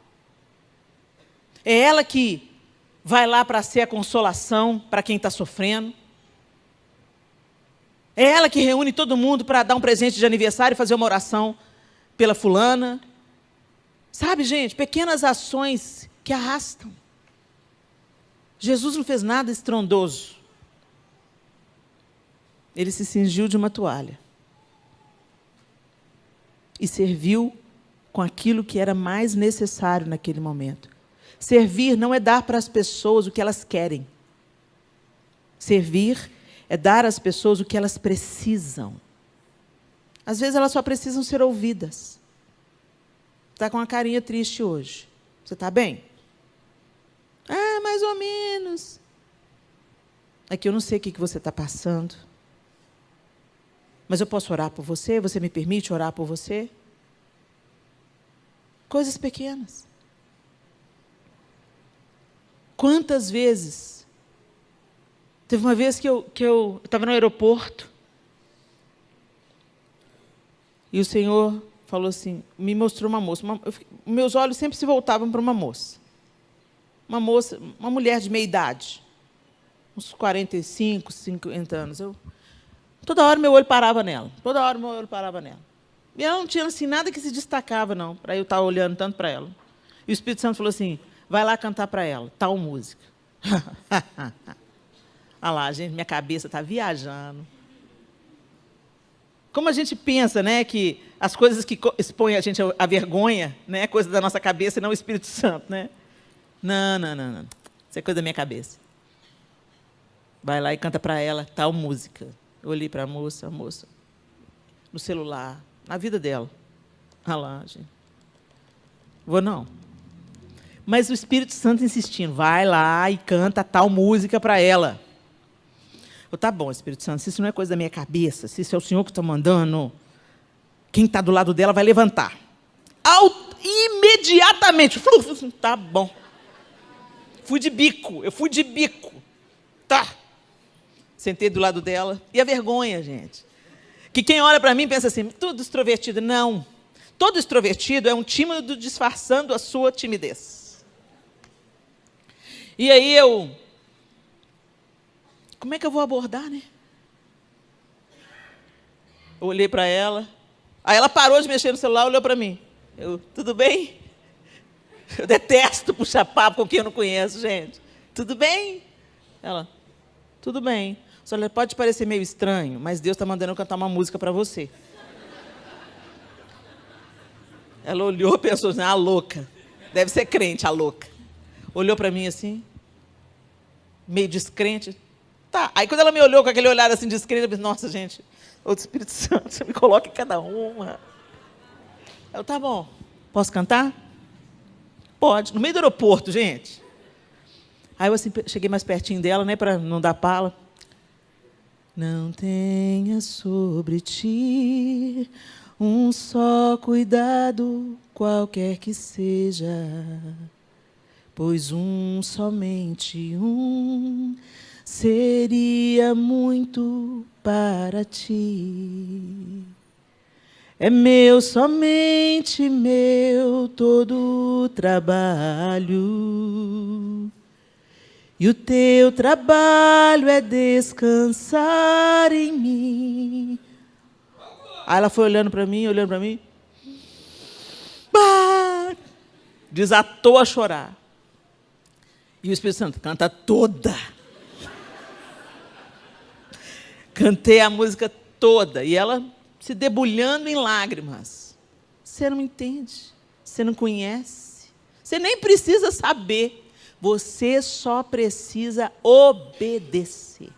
S1: É ela que vai lá para ser a consolação para quem está sofrendo. É ela que reúne todo mundo para dar um presente de aniversário e fazer uma oração pela fulana. Sabe, gente, pequenas ações que arrastam. Jesus não fez nada estrondoso. Ele se cingiu de uma toalha. E serviu com aquilo que era mais necessário naquele momento. Servir não é dar para as pessoas o que elas querem. Servir é dar às pessoas o que elas precisam. Às vezes elas só precisam ser ouvidas. Está com uma carinha triste hoje. Você está bem? Ah, mais ou menos. É que eu não sei o que você está passando. Mas eu posso orar por você? Você me permite orar por você? Coisas pequenas. Quantas vezes? Teve uma vez que eu estava no aeroporto e o Senhor falou assim, me mostrou uma moça. Meus olhos sempre se voltavam para uma moça. Uma mulher de meia idade, uns 45, 50 anos. Toda hora meu olho parava nela. E ela não tinha assim, nada que se destacava, não, para eu estar olhando tanto para ela. E o Espírito Santo falou assim, vai lá cantar para ela, tal música. Olha lá, gente, minha cabeça está viajando. Como a gente pensa, né, que as coisas que expõem a gente à vergonha, né, é coisa da nossa cabeça e não o Espírito Santo, né? Não. Isso é coisa da minha cabeça. Vai lá e canta para ela tal música. Eu olhei para a moça, no celular, na vida dela. Olha lá, gente. Vou não. Mas o Espírito Santo insistindo, vai lá e canta tal música para ela. Tá bom, Espírito Santo, se isso não é coisa da minha cabeça, se isso é o Senhor que está mandando, quem está do lado dela vai levantar. Imediatamente. Tá bom. Eu fui de bico. Tá. Sentei do lado dela. E a vergonha, gente. Que quem olha para mim pensa assim, tudo extrovertido. Não. Todo extrovertido é um tímido disfarçando a sua timidez. E aí como é que eu vou abordar, né? Eu olhei para ela. Aí ela parou de mexer no celular e olhou para mim. Tudo bem? Eu detesto puxar papo com quem eu não conheço, gente. Tudo bem? Ela, tudo bem. Só pode parecer meio estranho, mas Deus está mandando eu cantar uma música para você. Ela olhou e pensou assim, a louca. Deve ser crente, a louca. Olhou para mim assim, meio descrente. Tá. Aí quando ela me olhou com aquele olhar assim descrente, eu pensei, nossa, gente, outro Espírito Santo, você me coloca em cada uma. Tá bom. Posso cantar? Pode. No meio do aeroporto, gente. Aí eu assim, cheguei mais pertinho dela, né, para não dar pala. Não tenha sobre ti um só cuidado, qualquer que seja, pois somente seria muito para ti. É meu, somente meu, todo o trabalho. E o teu trabalho é descansar em mim. Aí ela foi olhando para mim. Desatou a chorar. E o Espírito Santo canta toda. Cantei a música toda. E ela se debulhando em lágrimas. Você não entende. Você não conhece. Você nem precisa saber. Você só precisa obedecer.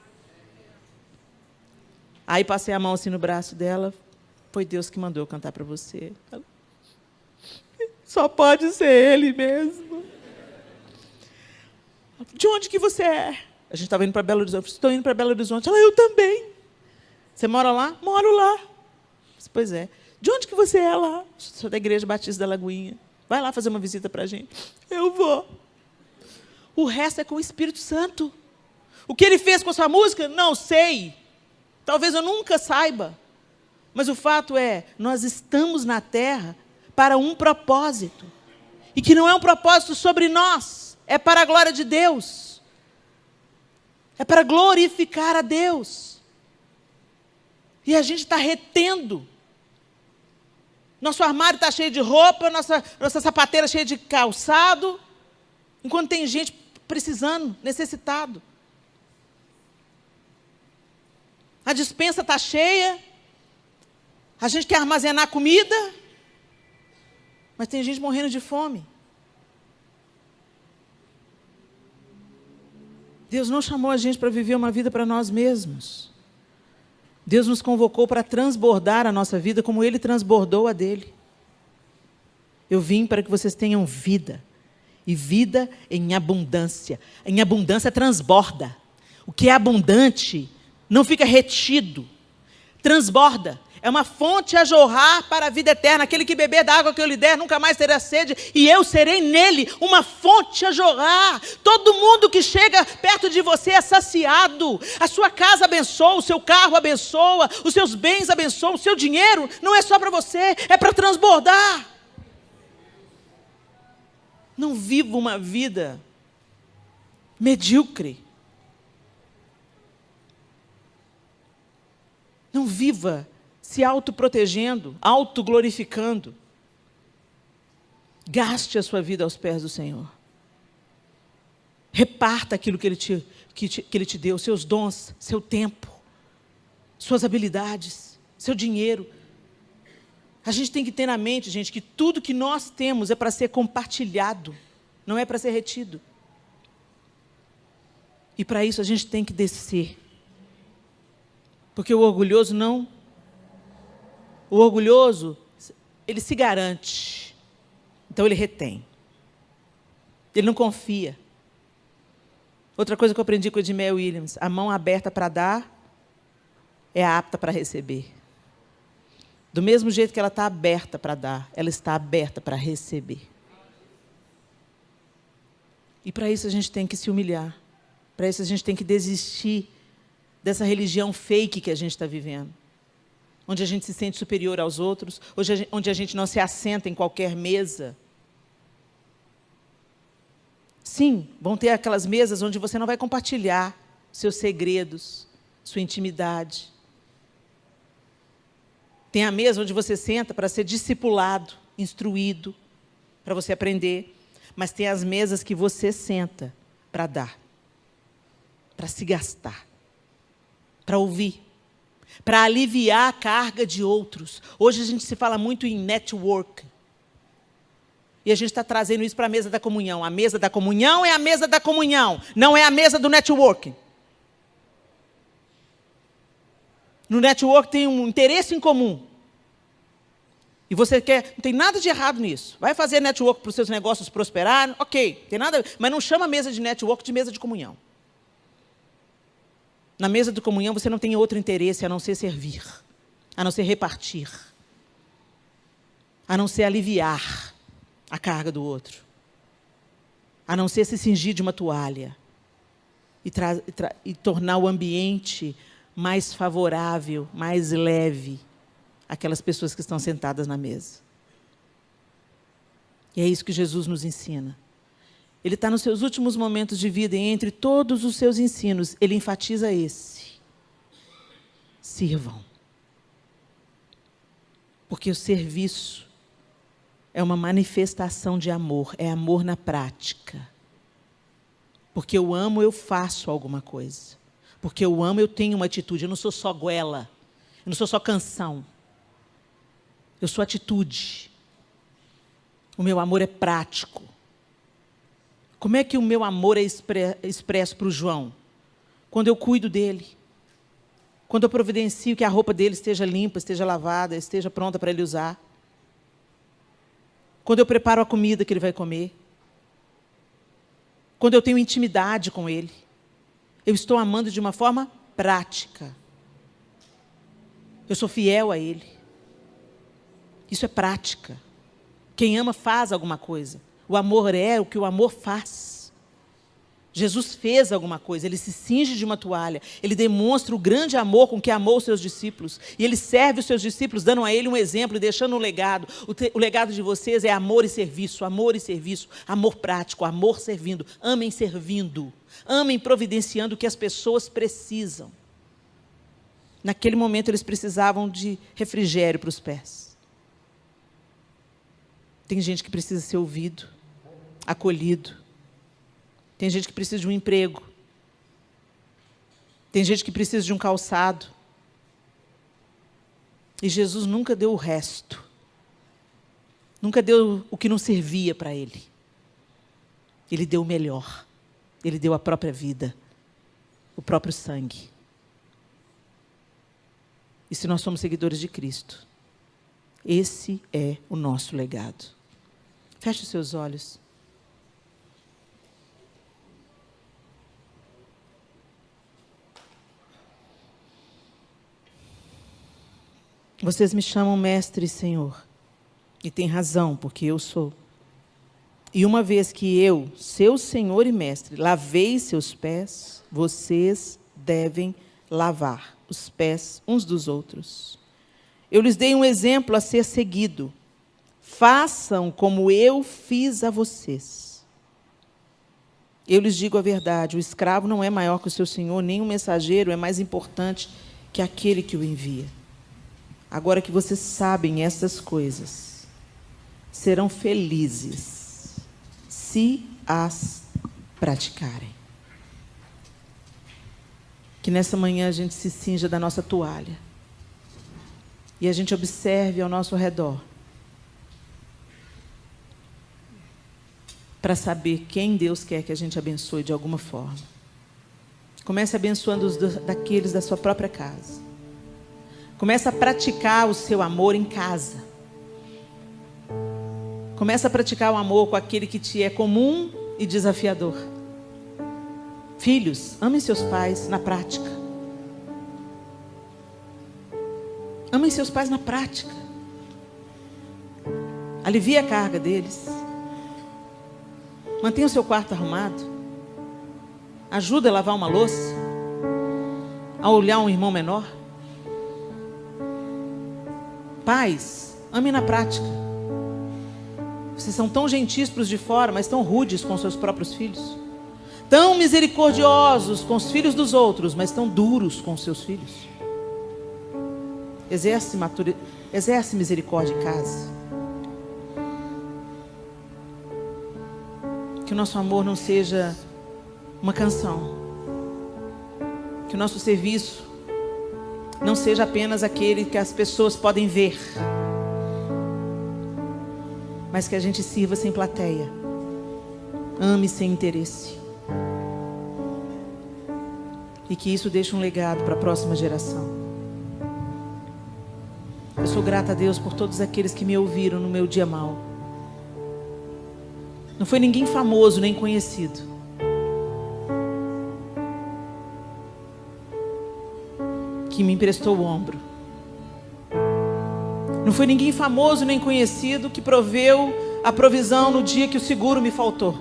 S1: Aí passei a mão assim no braço dela. Foi Deus que mandou eu cantar para você. Só pode ser Ele mesmo. De onde que você é? A gente estava indo para Belo Horizonte. Estou indo para Belo Horizonte. Ela, eu também. Você mora lá? Moro lá. Pois é. De onde que você é lá? Sou da Igreja Batista da Lagoinha. Vai lá fazer uma visita para a gente. Eu vou. O resto é com o Espírito Santo. O que Ele fez com a sua música? Não sei. Talvez eu nunca saiba. Mas o fato é, nós estamos na terra para um propósito. E que não é um propósito sobre nós. É para a glória de Deus. É para glorificar a Deus. E a gente está retendo. Nosso armário está cheio de roupa, nossa sapateira cheia de calçado, enquanto tem gente precisando, necessitado. A despensa está cheia, a gente quer armazenar comida, mas tem gente morrendo de fome. Deus não chamou a gente para viver uma vida para nós mesmos. Deus nos convocou para transbordar a nossa vida como Ele transbordou a dele. Eu vim para que vocês tenham vida. E vida em abundância. Em abundância transborda. O que é abundante não fica retido. Transborda. É uma fonte a jorrar para a vida eterna. Aquele que beber da água que eu lhe der nunca mais terá sede. E eu serei nele uma fonte a jorrar. Todo mundo que chega perto de você é saciado. A sua casa abençoa, o seu carro abençoa, os seus bens abençoam, o seu dinheiro não é só para você, é para transbordar. Não viva uma vida medíocre. Não viva se autoprotegendo, autoglorificando. Gaste a sua vida aos pés do Senhor. Reparta aquilo que Ele te deu, seus dons, seu tempo, suas habilidades, seu dinheiro. A gente tem que ter na mente, gente, que tudo que nós temos é para ser compartilhado, não é para ser retido. E para isso a gente tem que descer. Porque o orgulhoso não... O orgulhoso, ele se garante. Então ele retém. Ele não confia. Outra coisa que eu aprendi com o Edmé Williams, a mão aberta para dar é apta para receber. Do mesmo jeito que ela está aberta para dar, ela está aberta para receber. E para isso a gente tem que se humilhar. Para isso a gente tem que desistir dessa religião fake que a gente está vivendo. Onde a gente se sente superior aos outros, onde a gente não se assenta em qualquer mesa. Sim, vão ter aquelas mesas onde você não vai compartilhar seus segredos, sua intimidade. Tem a mesa onde você senta para ser discipulado, instruído, para você aprender. Mas tem as mesas que você senta para dar, para se gastar, para ouvir, para aliviar a carga de outros. Hoje a gente se fala muito em network. E a gente está trazendo isso para a mesa da comunhão. A mesa da comunhão é a mesa da comunhão, não é a mesa do network. No network tem um interesse em comum. E você quer, não tem nada de errado nisso. Vai fazer network para os seus negócios prosperarem, ok, tem nada, mas não chama a mesa de network de mesa de comunhão. Na mesa de comunhão você não tem outro interesse a não ser servir, a não ser repartir, a não ser aliviar a carga do outro, a não ser se cingir de uma toalha e tornar o ambiente mais favorável, mais leve àquelas pessoas que estão sentadas na mesa. E é isso que Jesus nos ensina. Ele está nos seus últimos momentos de vida e entre todos os seus ensinos, ele enfatiza esse. Sirvam. Porque o serviço é uma manifestação de amor, é amor na prática. Porque eu amo, eu faço alguma coisa. Porque eu amo, eu tenho uma atitude. Eu não sou só goela, eu não sou só canção. Eu sou atitude. O meu amor é prático. Como é que o meu amor é expresso para o João? Quando eu cuido dele. Quando eu providencio que a roupa dele esteja limpa, esteja lavada, esteja pronta para ele usar. Quando eu preparo a comida que ele vai comer. Quando eu tenho intimidade com ele. Eu estou amando de uma forma prática. Eu sou fiel a ele. Isso é prática. Quem ama faz alguma coisa. O amor é o que o amor faz. Jesus fez alguma coisa, ele se cinge de uma toalha, ele demonstra o grande amor com que amou os seus discípulos, e ele serve os seus discípulos, dando a ele um exemplo e deixando um legado. O legado de vocês é amor e serviço, amor prático, amor servindo. Amem servindo, amem providenciando o que as pessoas precisam. Naquele momento eles precisavam de refrigério para os pés. Tem gente que precisa ser ouvido, acolhido. Tem gente que precisa de um emprego. Tem gente que precisa de um calçado. E Jesus nunca deu o resto. Nunca deu o que não servia para ele. Ele deu o melhor. Ele deu a própria vida, o próprio sangue. E se nós somos seguidores de Cristo, esse é o nosso legado. Feche os seus olhos. Vocês me chamam mestre e Senhor. E tem razão, porque eu sou. E uma vez que eu, seu Senhor e mestre, lavei seus pés, vocês devem lavar os pés uns dos outros. Eu lhes dei um exemplo a ser seguido. Façam como eu fiz a vocês. Eu lhes digo a verdade, o escravo não é maior que o seu senhor, nem o mensageiro é mais importante que aquele que o envia. Agora que vocês sabem essas coisas, serão felizes se as praticarem. Que nessa manhã a gente se cinja da nossa toalha e a gente observe ao nosso redor para saber quem Deus quer que a gente abençoe de alguma forma. Comece abençoando daqueles da sua própria casa. Comece a praticar o seu amor em casa. Comece a praticar o amor com aquele que te é comum e desafiador. Filhos, amem seus pais na prática. Amem seus pais na prática. Alivie a carga deles. Mantenha o seu quarto arrumado. Ajuda a lavar uma louça. A olhar um irmão menor. Pais, amem na prática. Vocês são tão gentis para os de fora, mas tão rudes com seus próprios filhos. Tão misericordiosos com os filhos dos outros, mas tão duros com os seus filhos. Exerce misericórdia em casa. Que o nosso amor não seja uma canção. Que o nosso serviço não seja apenas aquele que as pessoas podem ver, mas que a gente sirva sem plateia, ame sem interesse, e que isso deixe um legado para a próxima geração. Eu sou grata a Deus por todos aqueles que me ouviram no meu dia mau. Não foi ninguém famoso nem conhecido. Que me emprestou o ombro. Não foi ninguém famoso nem conhecido que proveu a provisão no dia que o seguro me faltou.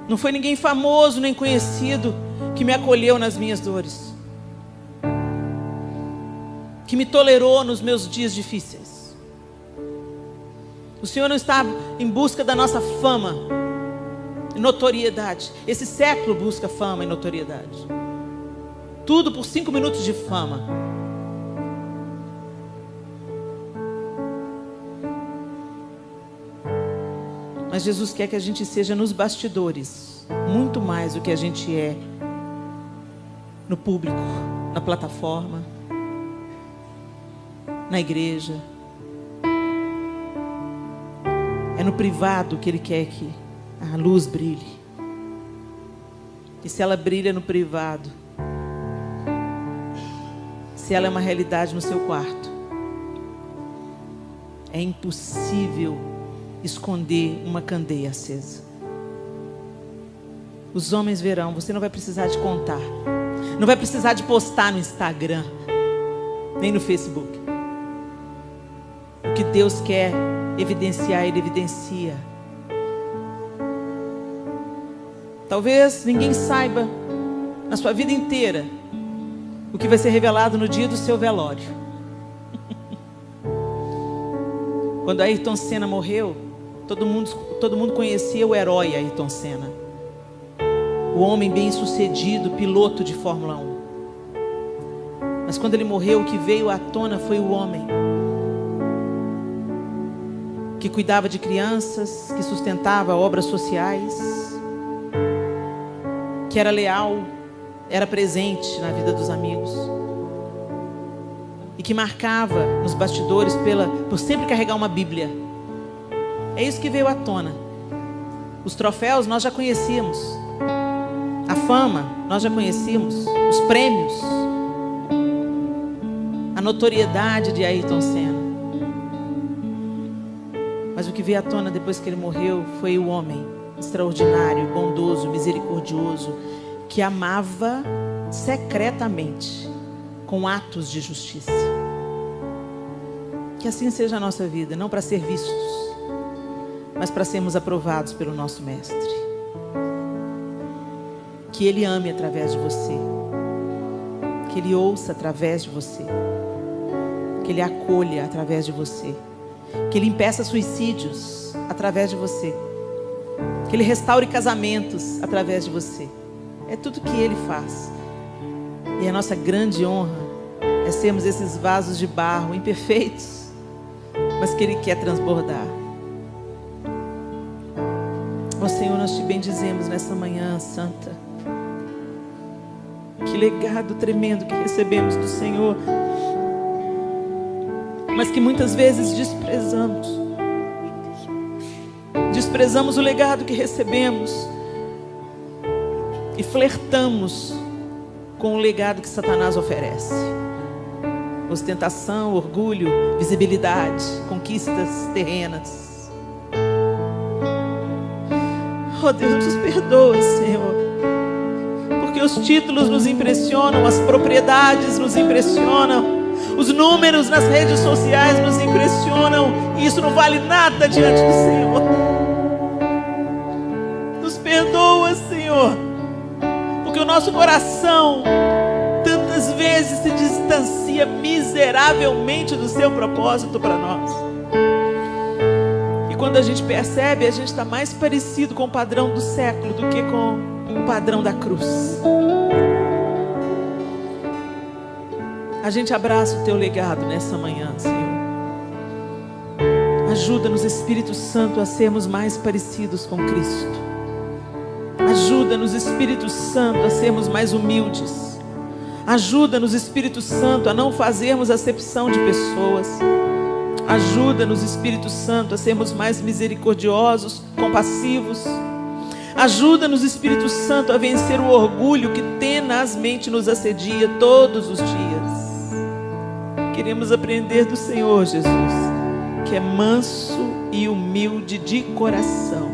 S1: Não foi ninguém famoso nem conhecido que me acolheu nas minhas dores, que me tolerou nos meus dias difíceis. O Senhor não está em busca da nossa fama e notoriedade. Esse século busca fama e notoriedade. Tudo por 5 minutos de fama. Mas Jesus quer que a gente seja nos bastidores muito mais do que a gente é no público, na plataforma, na igreja. É no privado que Ele quer que a luz brilhe. E se ela brilha no privado, se ela é uma realidade no seu quarto, é impossível esconder uma candeia acesa. Os homens verão, você não vai precisar de contar, não vai precisar de postar no Instagram, nem no Facebook. O que Deus quer evidenciar, Ele evidencia. Talvez ninguém saiba na sua vida inteira o que vai ser revelado no dia do seu velório. Quando Ayrton Senna morreu, todo mundo conhecia o herói Ayrton Senna, o homem bem-sucedido, piloto de Fórmula 1. Mas quando ele morreu, o que veio à tona foi o homem que cuidava de crianças, que sustentava obras sociais, que era leal, era presente na vida dos amigos e que marcava nos bastidores por sempre carregar uma Bíblia. É isso que veio à tona. Os troféus nós já conhecíamos, a fama nós já conhecíamos, os prêmios, a notoriedade de Ayrton Senna. Mas o que veio à tona depois que ele morreu foi o homem extraordinário, bondoso, misericordioso, que amava secretamente, com atos de justiça. Que assim seja a nossa vida, não para ser vistos, mas para sermos aprovados pelo nosso Mestre. Que Ele ame através de você, que Ele ouça através de você, que Ele acolha através de você, que Ele impeça suicídios através de você, que Ele restaure casamentos através de você. É tudo que Ele faz. E a nossa grande honra é sermos esses vasos de barro imperfeitos, mas que Ele quer transbordar. Ó Senhor, nós te bendizemos nessa manhã santa. Que legado tremendo que recebemos do Senhor, mas que muitas vezes desprezamos. Desprezamos o legado que recebemos e flertamos com o legado que Satanás oferece. Ostentação, orgulho, visibilidade, conquistas terrenas. Oh Deus, nos perdoa, Senhor, porque os títulos nos impressionam, as propriedades nos impressionam, os números nas redes sociais nos impressionam, e isso não vale nada diante do Senhor. Nos perdoa, Senhor, porque o nosso coração tantas vezes se distancia miseravelmente do seu propósito para nós. E quando a gente percebe, a gente está mais parecido com o padrão do século do que com o padrão da cruz. A gente abraça o teu legado nessa manhã, Senhor. Ajuda-nos, Espírito Santo, a sermos mais parecidos com Cristo. Ajuda-nos, Espírito Santo, a sermos mais humildes. Ajuda-nos, Espírito Santo, a não fazermos acepção de pessoas. Ajuda-nos, Espírito Santo, a sermos mais misericordiosos, compassivos. Ajuda-nos, Espírito Santo, a vencer o orgulho que tenazmente nos assedia todos os dias. Queremos aprender do Senhor Jesus, que é manso e humilde de coração,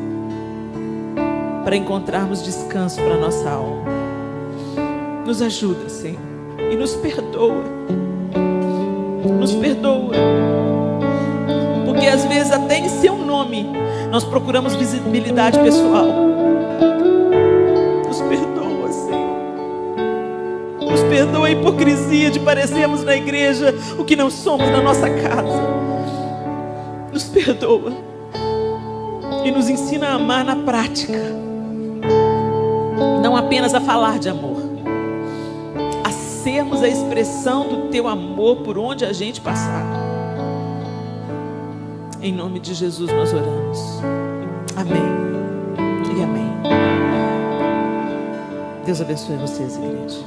S1: para encontrarmos descanso para a nossa alma. Nos ajuda, Senhor, e nos perdoa. Nos perdoa, porque às vezes até em seu nome nós procuramos visibilidade pessoal. Nos perdoa, Senhor. Nos perdoa a hipocrisia de parecermos na igreja o que não somos na nossa casa. Nos perdoa e nos ensina a amar na prática, não apenas a falar de amor, a sermos a expressão do teu amor por onde a gente passar. Em nome de Jesus nós oramos. Amém e amém. Deus abençoe vocês, igreja.